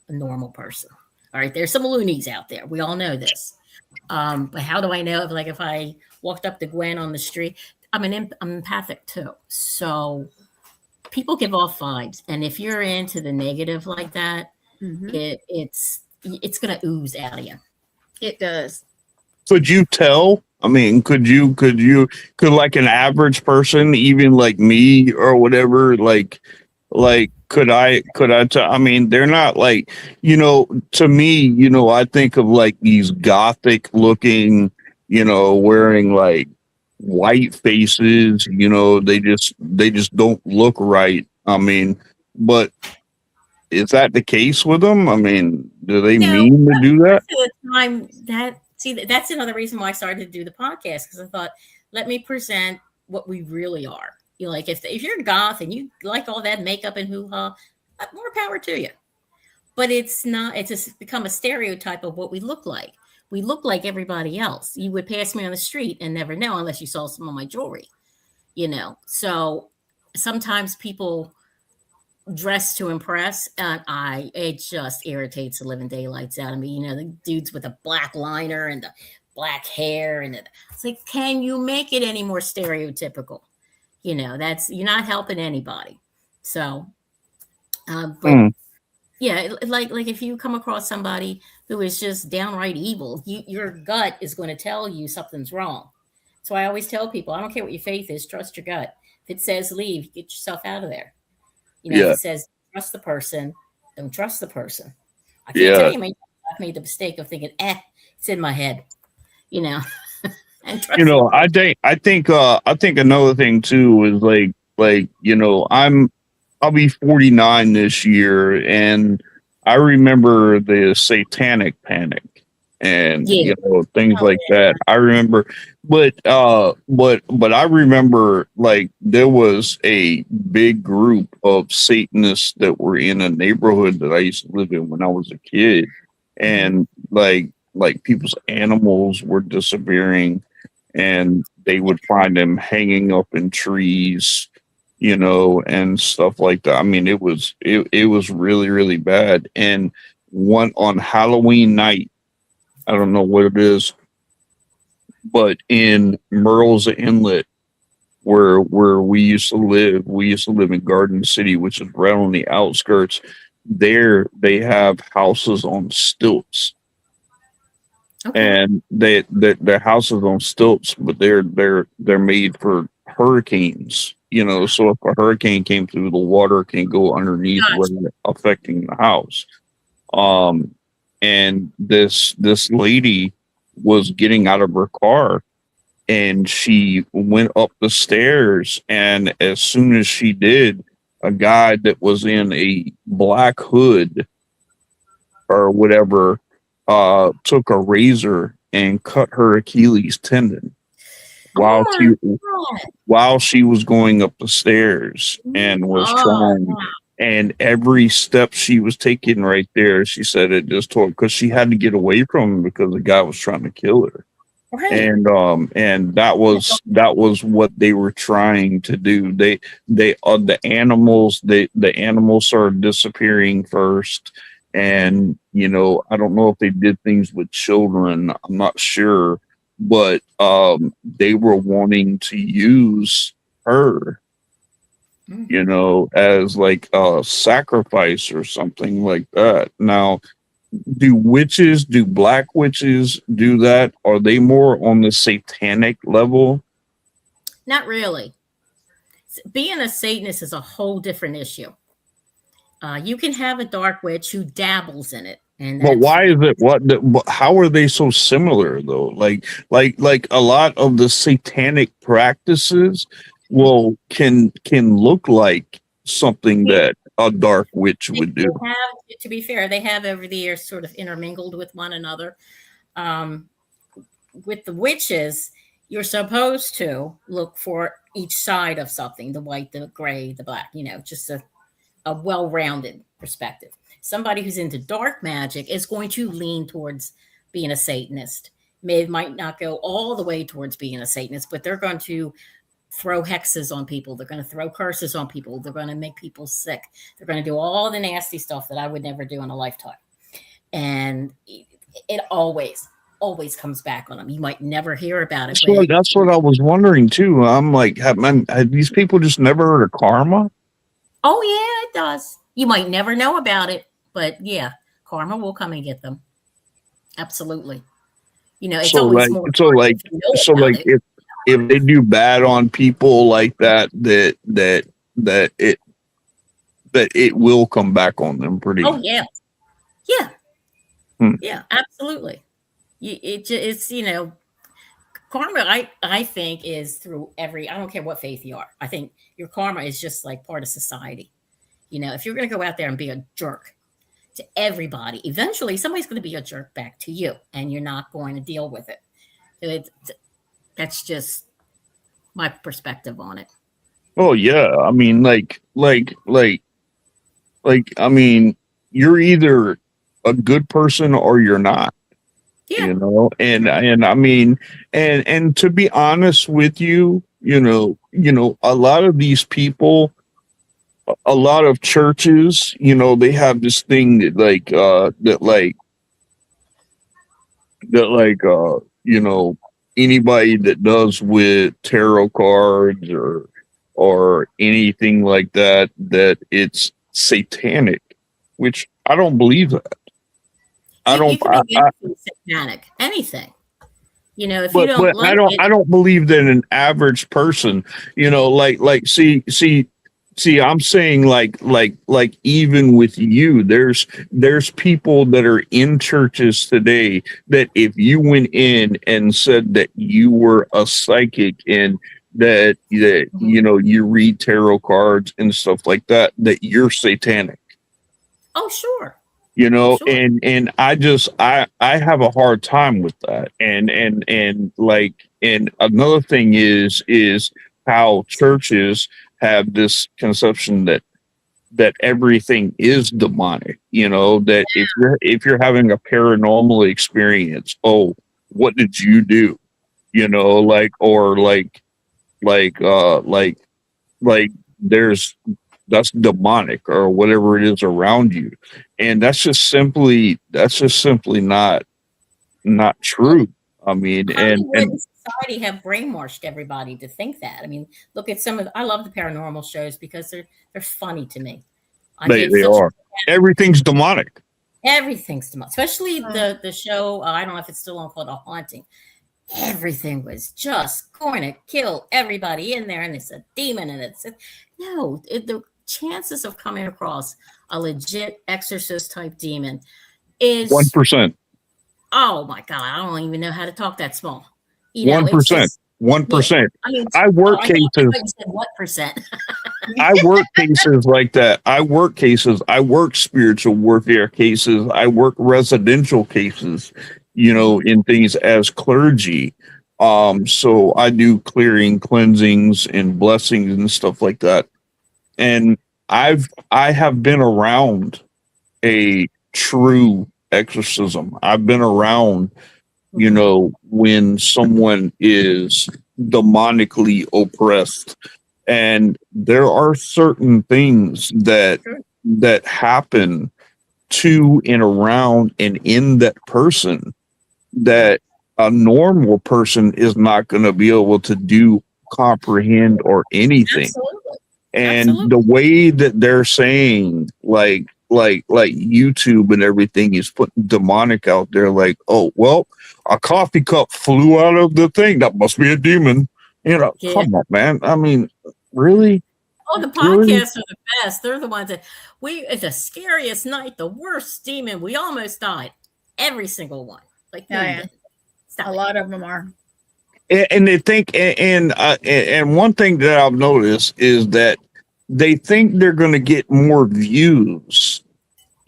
a normal person. All right. There's some loonies out there. We all know this. But how do I know if I walked up to Gwen on the street, I'm empathic too. So people give off vibes. And if you're into the negative like that, it's going to ooze out of you. It does. Could you tell? I mean, could like an average person, even like me or whatever, could I tell? I mean, they're not like, you know, to me, you know, I think of like these gothic looking, you know, wearing like white faces, you know, they just don't look right. I mean, but is that the case with them? I mean, do they mean to do that? That's another reason why I started to do the podcast, because I thought, let me present what we really are. You know, like if you're goth and you like all that makeup and hoo-ha, more power to you. But it's not, it's just become a stereotype of what we look like. We look like everybody else. You would pass me on the street and never know unless you saw some of my jewelry, you know. So sometimes people dress to impress, and it just irritates the living daylights out of me. You know, the dudes with the black liner and the black hair, and it's like, can you make it any more stereotypical? You know, you're not helping anybody. So, but yeah, like if you come across somebody who is just downright evil, your gut is going to tell you something's wrong. So I always tell people, I don't care what your faith is, trust your gut. If it says leave, get yourself out of there. You know, if it says trust the person, don't trust the person. I can't tell you, I've made the mistake of thinking, it's in my head, you know. And you know, I think another thing too is like, you know, I'll be 49 this year, and I remember the satanic panic. and Yeah. things Oh, like that. I remember, but I remember like there was a big group of Satanists that were in a neighborhood that I used to live in when I was a kid, and like people's animals were disappearing, and they would find them hanging up in trees, and stuff like that. I mean, it was really, really bad. And one on Halloween night, I don't know what it is, but in Merle's Inlet, where we used to live in Garden City, which is right on the outskirts. There, they have houses on stilts, okay. and they're houses on stilts, but they're made for hurricanes. So if a hurricane came through, the water can go underneath where Gotcha. affecting the house. Um, and this lady was getting out of her car, and she went up the stairs, and as soon as she did, a guy that was in a black hood or whatever took a razor and cut her Achilles tendon while Oh she my God. while she was going up the stairs, and was Oh, trying. And every step she was taking right there, she said it just tore, because she had to get away from him because the guy was trying to kill her. right. And that was what they were trying to do. The animals started disappearing first, and I don't know if they did things with children. I'm not sure, but they were wanting to use her, as like a sacrifice or something like that. Now, do black witches do that? Are they more on the satanic level? Not really. Being a Satanist is a whole different issue. You can have a dark witch who dabbles in it, and But that's why is it how are they so similar though? Like a lot of the satanic practices can look like something that a dark witch would do. They have, to be fair, they have over the years sort of intermingled with one another. With the witches, you're supposed to look for each side of something: the white, the gray, the black. Just a well-rounded perspective. Somebody who's into dark magic is going to lean towards being a Satanist. Might not go all the way towards being a Satanist, but they're going to throw hexes on people. They're going to throw curses on people. They're going to make people sick. They're going to do all the nasty stuff that I would never do in a lifetime. And it always comes back on them. You might never hear about it. So that's what I was wondering too. I'm like, have these people just never heard of karma? Oh yeah, it does. You might never know about it, but yeah, karma will come and get them. Absolutely. It's always more. If they do bad on people like that it will come back on them pretty. Oh yeah, yeah, absolutely. It's karma. I think is through I don't care what faith you are. I think your karma is just like part of society. If you're going to go out there and be a jerk to everybody, eventually somebody's going to be a jerk back to you, and you're not going to deal with it. That's just my perspective on it. Oh yeah, I mean, I mean, you're either a good person or you're not. Yeah. And I mean, and to be honest with you, a lot of these people, a lot of churches, they have this thing that anybody that does with tarot cards or anything like that it's satanic, which I don't believe that. I don't. You can be anything satanic, anything. If you don't like I don't believe that an average person, see, I'm saying like even with you, there's people that are in churches today that if you went in and said that you were a psychic and that you read tarot cards and stuff like that you're satanic. Oh, sure. you know, Sure. and I have a hard time with that. And like, and another thing is how churches have this conception that everything is demonic, you know, that if you're having a paranormal experience, oh, what did you do? You know, like, or like like there's that's demonic or whatever it is around you. And that's just simply not true. I mean, Hollywood and and society have brainwashed everybody to think that. I mean, look at some of I love the paranormal shows because they're funny to me. I get they such are. Everything's demonic. everything's demonic, especially the show. I don't know if it's still on, called A Haunting. Everything was just going to kill everybody in there, and it's a demon, and it's no. The chances of coming across a legit exorcist type demon is 1%. oh my god, I don't even know how to talk that small. You know, it's 1%. just 1%. yeah. I mean, I work I thought cases. you said what percent? I work cases like that. I work cases. I work spiritual warfare cases. I work residential cases, you know, in things as clergy. So I do clearing, cleansings, and blessings and stuff like that. And I have been around a true exorcism. I've been around, you know, when someone is demonically oppressed, and there are certain things that happen to and around and in that person that a normal person is not going to be able to do, comprehend, or anything. Absolutely. And Absolutely. the way that they're saying like YouTube and everything is putting demonic out there, like, oh well, a coffee cup flew out of the thing, that must be a demon. You know, Yeah. come on, man. I mean, really? Oh, the Really? podcasts are the best. They're the ones that it's the scariest night, the worst demon. We almost died. Every single one. Like yeah. Stop A it. lot of them are. And they think, and one thing that I've noticed is that they think they're going to get more views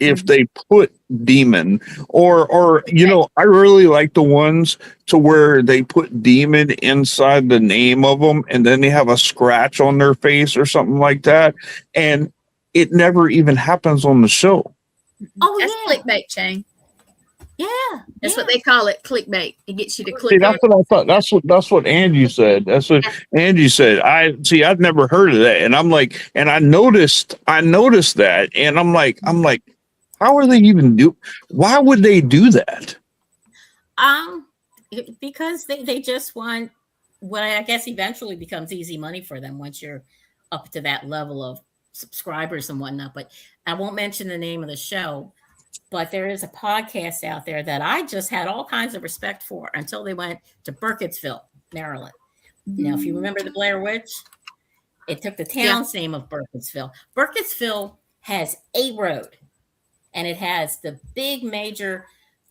if they put demon, or you know, I really like the ones to where they put demon inside the name of them, and then they have a scratch on their face or something like that, and it never even happens on the show. Oh, That's yeah. clickbait, Shane. Yeah. That's yeah. what they call it, clickbait. It gets you to click See, on that's it. what I thought. That's what Angie said. That's what Angie said. I'd never heard of that, and I'm like, and I noticed that, and I'm like, how are they even why would they do that? Because they just want what I guess eventually becomes easy money for them once you're up to that level of subscribers and whatnot. But I won't mention the name of the show. But there is a podcast out there that I just had all kinds of respect for until they went to Burkittsville, Maryland. Now, if you remember the Blair Witch, it took the town's name of Burkittsville. Burkittsville has a road, and it has the big major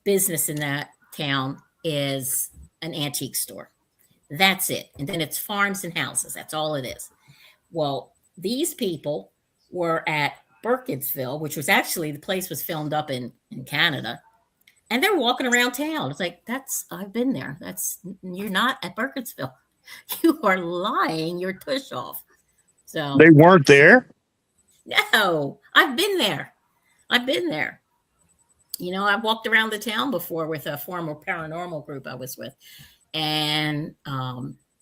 business in that town is an antique store. That's it. And then it's farms and houses. That's all it is. Well, these people were at Burkittsville, which was actually the place was filmed up in Canada, and they're walking around town. It's like, I've been there. You're not at Burkittsville. You are lying your tush off. So They weren't there. no, I've been there. You know, I've walked around the town before with a former paranormal group I was with, and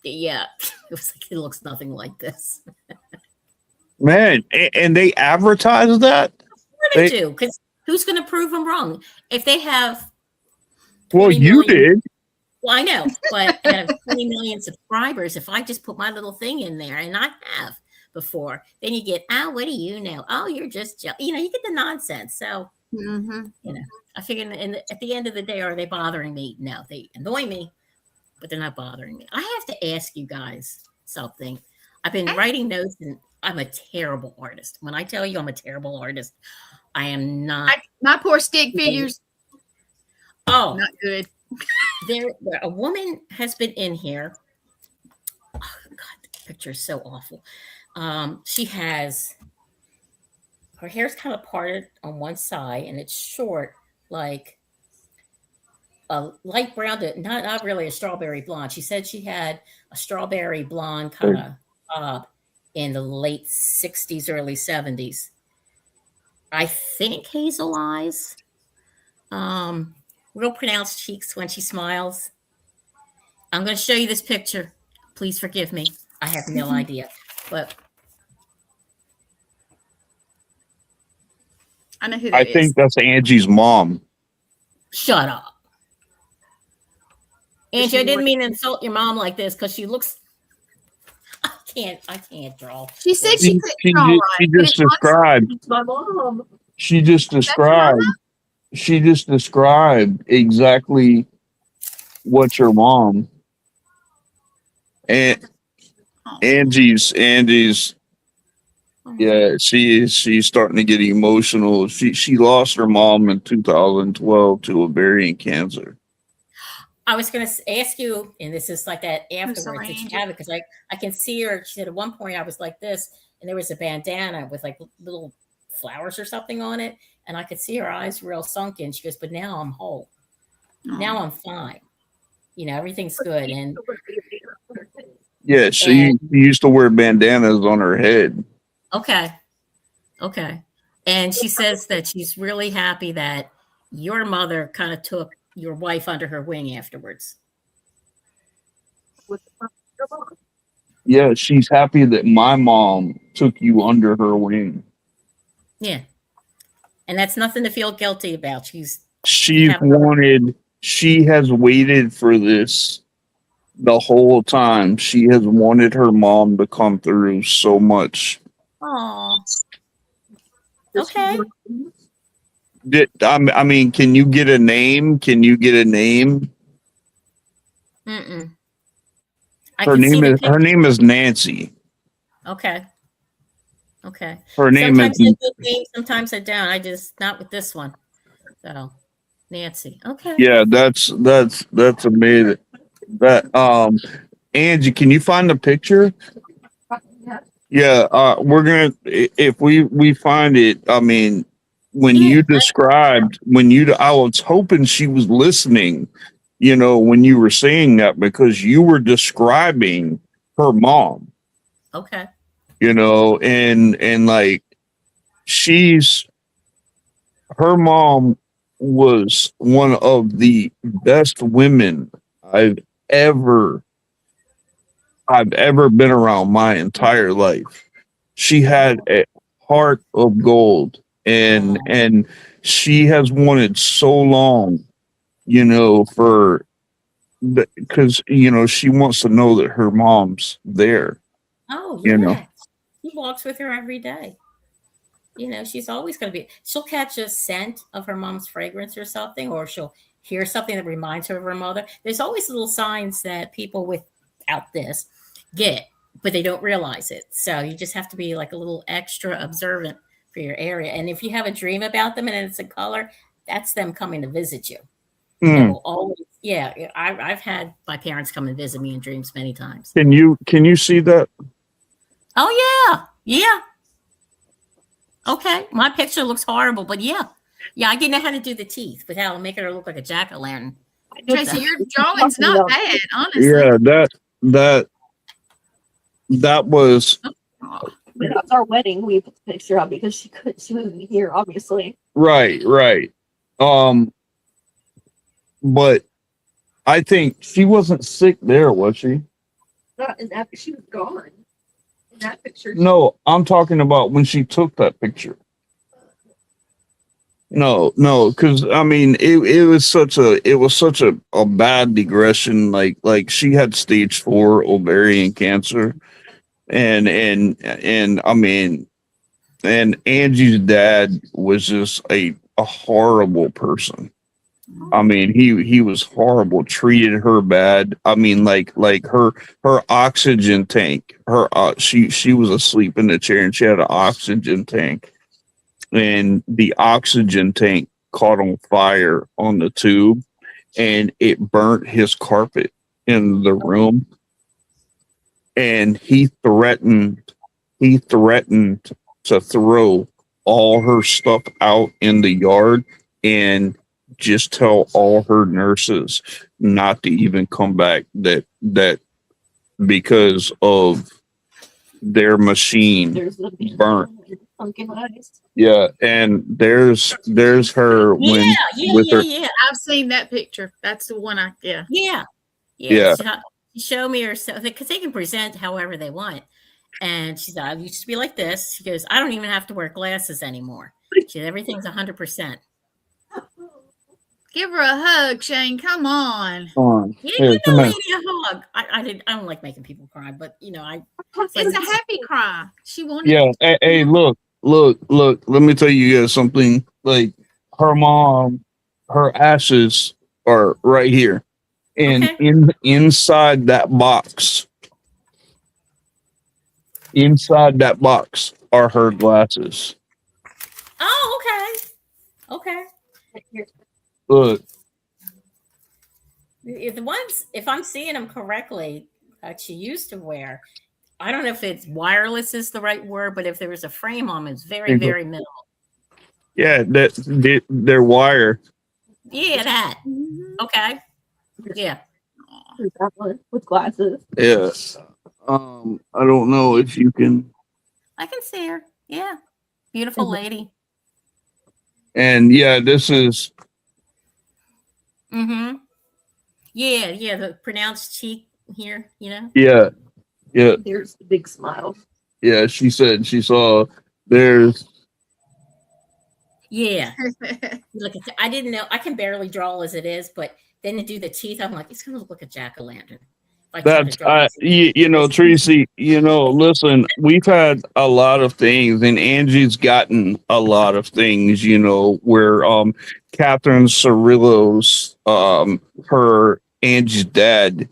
yeah, it was like, it looks nothing like this. Man, and they advertise that? They do, because who's going to prove them wrong? If they have Well, you did. Well, I know, but out of 20 million subscribers, if I just put my little thing in there, and I have before, then you get, what do you know? Oh, you're just, you know, you get the nonsense. So, you know, I figure at the end of the day, are they bothering me? No, they annoy me, but they're not bothering me. I have to ask you guys something. I've been writing notes, and I'm a terrible artist. When I tell you I'm a terrible artist, I am not. My poor stick figures. Oh, not good. A woman has been in here. Oh God, the picture is so awful. She has her hair's kind of parted on one side and it's short, like a light brown, not really a strawberry blonde. She said she had a strawberry blonde kind of bob in the late 60s, early 70s. I think hazel eyes. Real pronounced cheeks when she smiles. I'm going to show you this picture. Please forgive me. I have no idea. But I know who I that is. think that's Angie's mom. shut up. Angie, I didn't mean to insult your mom like this because she looks. I can't draw. She said she couldn't draw right. She just described. It's my mom. She just described. She just described exactly what your mom and Angie's. Yeah, she's starting to get emotional. She lost her mom in 2012 to ovarian cancer. I was going to ask you, and this is like that afterwards. Did you have it? Because I can see her. She said at one point I was like this, and there was a bandana with like little flowers or something on it, and I could see her eyes real sunken. She goes, "But now I'm whole. Now I'm fine. You know, everything's good." And yeah, she used to wear bandanas on her head. Okay. And she says that she's really happy that your mother kind of took your wife under her wing afterwards. Yeah, she's happy that my mom took you under her wing. Yeah. And that's nothing to feel guilty about. She has waited for this the whole time. She has wanted her mom to come through so much. Oh. Okay. I mean, can you get a name? Mm-mm. Her name is Nancy. Okay. Her name sometimes is. I do names, sometimes I don't. I just not with this one. So, Nancy. Okay. Yeah, that's amazing. That Angie, can you find the picture? Yeah, we're gonna if we find it. I mean, when you described I was hoping she was listening. You know, when you were saying that because you were describing her mom. Okay. You know, and like her mom was one of the best women I've ever been around my entire life. She had a heart of gold and she has wanted so long, you know, because you know, she wants to know that her mom's there. Oh, yeah. You know. He walks with her every day. You know, she's always going to be, she'll catch a scent of her mom's fragrance or something, or she'll hear something that reminds her of her mother. There's always little signs that people without this get, but they don't realize it. So you just have to be like a little extra observant for your area. And if you have a dream about them and it's a color, that's them coming to visit you. Always, yeah. I've had my parents come and visit me in dreams many times. Can you see that? Oh yeah. Okay, my picture looks horrible, but yeah, I didn't know how to do the teeth without making her look like a jack-o'-lantern. Tracey, your drawing's not bad, honestly. Yeah, that was. That's our wedding. We put the picture up because she wouldn't be here, obviously. Right. But I think she wasn't sick there, was she? Not in that. She was gone. In that picture. No, I'm talking about when she took that picture. No, because I mean, it was such a bad digression. Like she had stage 4 ovarian cancer, and I mean, and Angie's dad was just a horrible person. I mean, he was horrible, treated her bad. I mean, like her oxygen tank, she was asleep in the chair and she had an oxygen tank, and the oxygen tank caught on fire on the tube and it burnt his carpet in the room, and he threatened to throw all her stuff out in the yard and just tell all her nurses not to even come back, that because of their machine There's the burnt. pumpkin eyes. Yeah, and there's her when with her. Yeah. I've seen that picture. That's the one Yeah. Yeah. She showed me herself because they can present however they want. And she said, I used to be like this. She goes, I don't even have to wear glasses anymore. She said, everything's 100%. Give her a hug, Shane. Come on. Yeah, Here, give come the on. lady a hug. I don't like making people cry, but you know, It's a happy cry. She wanted. Yeah. Hey, look. Let me tell you guys something. Like her mom, her ashes are right here, and Okay. inside that box. Inside that box are her glasses. Oh, okay. Look. The ones, if I'm seeing them correctly, that she used to wear, I don't know if it's wireless is the right word, but if there was a frame on them, it's very, very minimal. Yeah, they're wire. Yeah, that. Okay. Yeah. That one with glasses. Yeah. I don't know if you can. I can see her. Yeah. Beautiful lady. And yeah, this is. Mm-hmm. Yeah, the pronounced cheek here, you know? Yeah. There's the big smile. Yeah, she said she saw there's. Yeah. Look at I didn't know. I can barely draw as it is, but then to do the teeth, I'm like, it's going to look like a jack-o'-lantern. That's you know, Tracey, you know, listen, we've had a lot of things, and Angie's gotten a lot of things, you know, where Catherine Cirillo's her Angie's dad,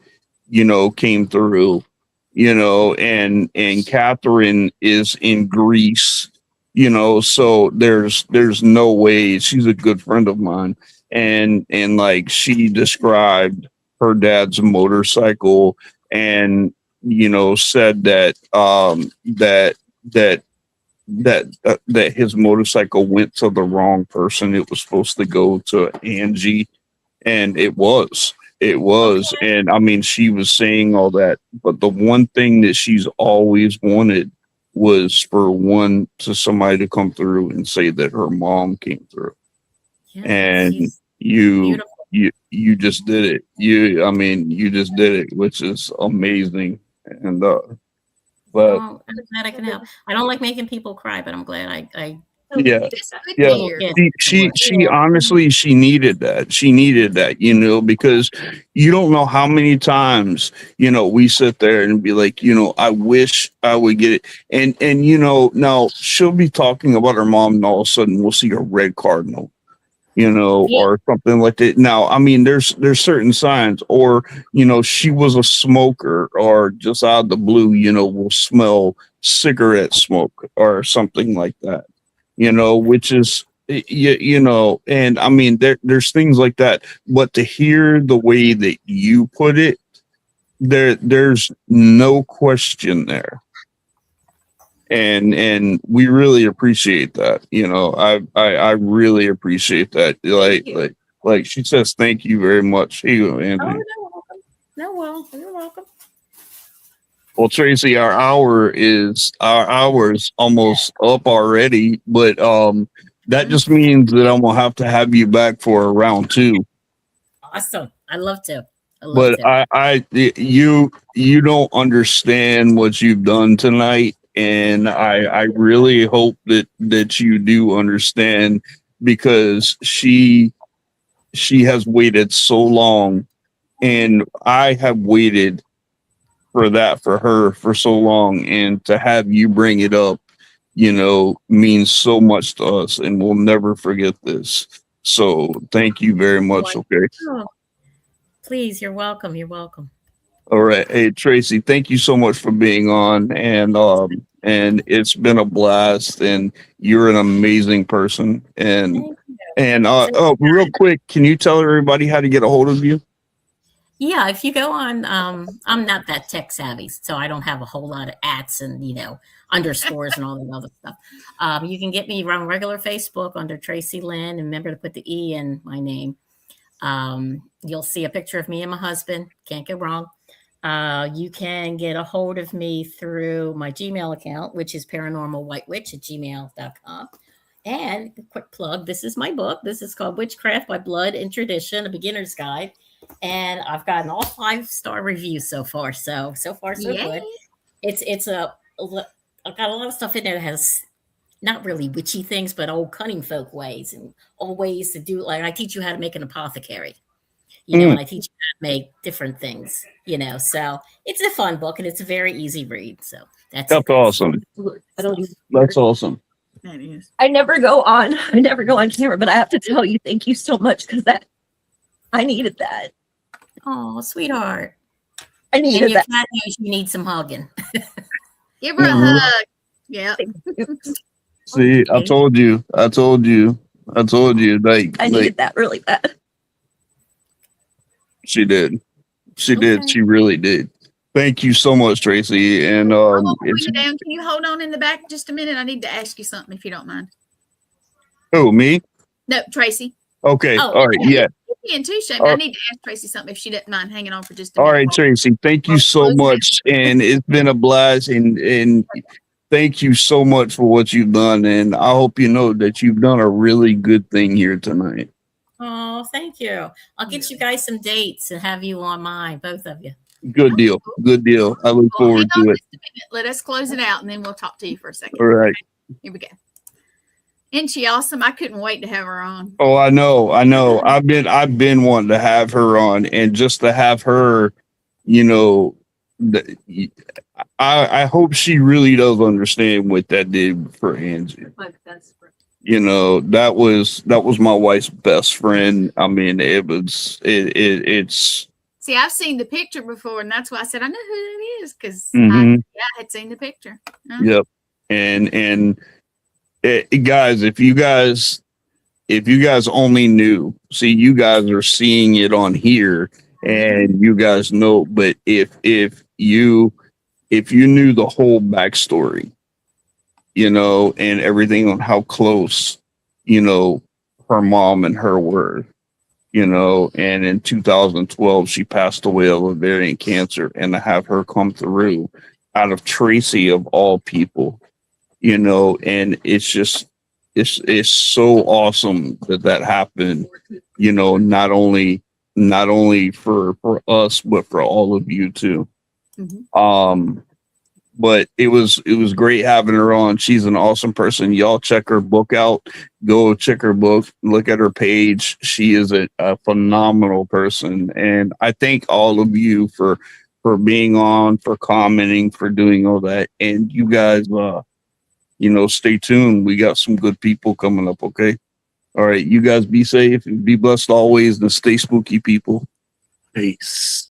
you know, came through, you know, and Catherine is in Greece, you know, so there's no way. She's a good friend of mine, and like she described her dad's motorcycle, and you know, said that that his motorcycle went to the wrong person. It was supposed to go to Angie, and it was. And I mean, she was saying all that, but the one thing that she's always wanted was for somebody to come through and say that her mom came through. Yeah, And beautiful. you just did it. You just did it, which is amazing. And but I'm glad I can help. I don't like making people cry, but I'm glad I yeah. Yeah. She honestly, she needed that. She needed that, you know, because you don't know how many times, you know, we sit there and be like, you know, I wish I would get it. And you know, now she'll be talking about her mom, and all of a sudden we'll see a red cardinal, you know, or something like that. Now, I mean, there's certain signs, or, you know, she was a smoker, or just out of the blue, you know, we'll smell cigarette smoke or something like that, you know, which is, you know, and I mean, there's things like that. But to hear the way that you put it, there's no question there. And we really appreciate that. You know, I really appreciate that. Like she says, thank you very much. Here you go, Andy. Oh, you're welcome. Well, Tracey, our hour's almost up already, but that just means that I'm gonna have to have you back for round 2. Awesome. I love to. But you don't understand what you've done tonight. And I really hope that you do understand, because she has waited so long, and I have waited for her for so long, and to have you bring it up, you know, means so much to us, and we'll never forget this. So thank you very much. Okay. Oh, please, you're welcome. You're welcome. All right. Hey, Tracey, thank you so much for being on, and it's been a blast, and you're an amazing person. And real quick, can you tell everybody how to get a hold of you? Yeah, if you go on, I'm not that tech savvy, so I don't have a whole lot of ats and underscores and all that other stuff. You can get me on regular Facebook under Tracey Lynn, and remember to put the E in my name. You'll see a picture of me and my husband. Can't go wrong. You can get a hold of me through my Gmail account, which is paranormalwhitewitch@gmail.com. And a quick plug, this is my book. This is called Witchcraft by Blood and Tradition, a beginner's guide. And I've gotten all 5-star reviews so far. So far, so good. I've got a lot of stuff in there that has not really witchy things, but old cunning folk ways and old ways to do. Like I teach you how to make an apothecary, and I teach you how to make different things, So it's a fun book and it's a very easy read. So that's awesome. That's awesome. That is. I never go on camera, but I have to tell you, thank you so much because I needed that. Oh, sweetheart. I needed that. Cat knows you need some hugging. Give her a hug. Yeah. See, I told you. I needed that really bad. She did. She did. She really did. Thank you so much, Tracey. And can you hold on in the back just a minute? I need to ask you something if you don't mind. Oh, me? No, Tracey. Okay. All right. Yeah. And too, Shane. I need to ask Tracey something if she didn't mind hanging on for just a minute. All right, Tracey. Thank you so much. And it's been a blast. And thank you so much for what you've done. And I hope you know that you've done a really good thing here tonight. Oh, thank you. I'll get you guys some dates and have you on mine, both of you. Good deal. Good deal. I look forward to it. Let us close it out and then we'll talk to you for a second. All right. Here we go. Isn't she awesome? I couldn't wait to have her on. Oh, I know. I've been wanting to have her on, and just to have her, I hope she really does understand what that did for Angie. My best friend. That was my wife's best friend. I mean, it's. See, I've seen the picture before, and that's why I said I know who it is because I had seen the picture. Yep, and guys, if you guys only knew, see, you guys are seeing it on here, and you guys know. But if you knew the whole backstory, and everything on how close, her mom and her were. And in 2012, she passed away of ovarian cancer, and to have her come through out of Tracey of all people, and it's so awesome that happened, not only for us, but for all of you too. But it was great having her on. She's an awesome person. Y'all check her book out. Go check her book. Look at her page. She is a phenomenal person. And I thank all of you for being on, for commenting, for doing all that. And you guys, stay tuned. We got some good people coming up, okay? All right, you guys be safe and be blessed always and stay spooky, people. Peace.